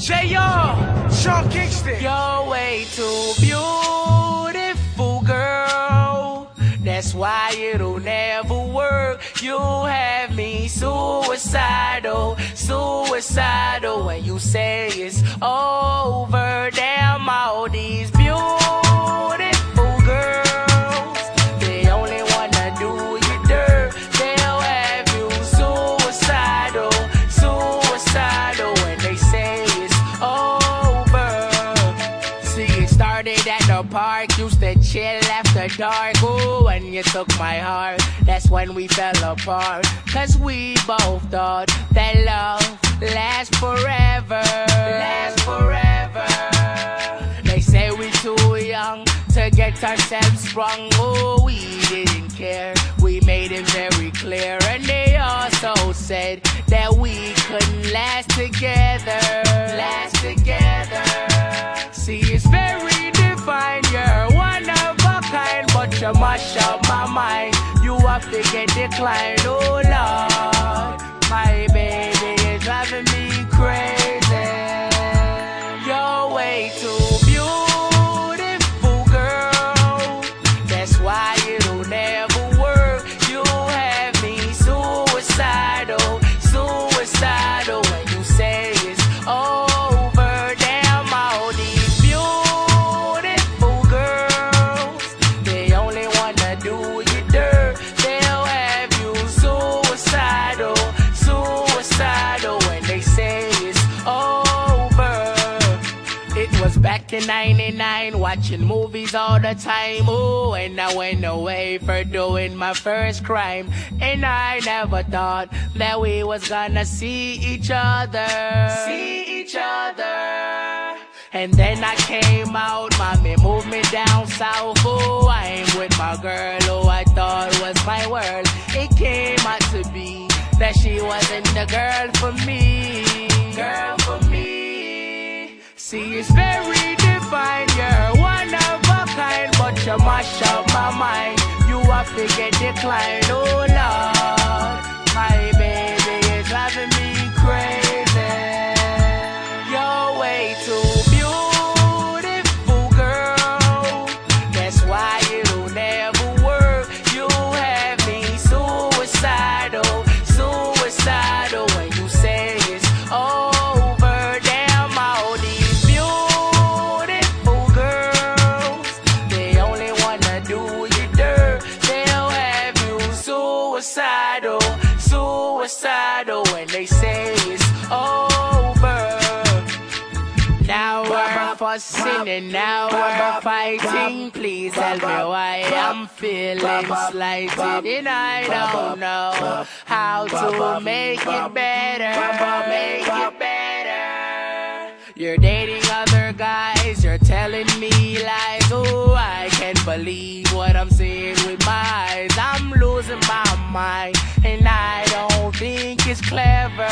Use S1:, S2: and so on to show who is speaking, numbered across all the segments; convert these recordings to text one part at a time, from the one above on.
S1: J.R. Sean Kingston.
S2: You're way too beautiful, girl. That's why it'll never work. You have me suicidal, suicidal. When you say it's over, damn all these beautiful girls, they only wanna do you dirt. They'll have you suicidal, suicidal. When they say it's over. See, it started at the park, used to chill after dark. Ooh, when you took my heart, that's when we fell apart. Cause we both thought that love lasts forever, lasts forever. They say we too young to get ourselves sprung. Oh, we didn't care, we made it very clear. And they also said that we couldn't last together, last together. See, it's very divine, you're one of a kind, but you mash up my mind. You have to get declined, oh Lord. My baby is driving me crazy. You're way too beautiful, girl. That's why it'll never work. You have me suicidal, suicidal. When you say it's over, damn all these beautiful girls, they only wanna do you dirt. They'll have you suicidal, suicidal. When they say it's over. It was back in '99, watching movies all the time. Oh, and I went away for doing my first crime. And I never thought that we was gonna see each other, see each other. And then I came out, mommy moved me down south. Oh, I'm with my girl who I thought was my world. It came out to be that she wasn't the girl for me, girl for me. See, it's very divine, you're one of a kind, but you mash up my mind. You have to get declined, oh Lord. My baby is driving me crazy. You're way too beautiful, girl. That's why it'll never work. You have me suicidal, suicidal. When you say it's over, damn all these beautiful girls, they only wanna do you dirt. They'll have you suicidal, suicidal. When they say it's over. Now we're fussing and now we're fighting. Please tell me why I'm feeling slighted. And I don't know how to make it better, make it better. You're dating other guys, you're telling me lies. Oh, I can't believe what I'm seeing with my eyes. I'm losing my mind, and I don't think it's clever.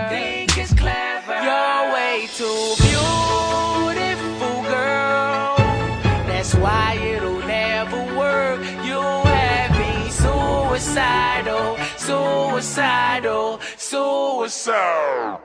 S2: Think it's clever. You're way too beautiful, girl. That's why it'll never work. You have me suicidal, suicidal, suicidal.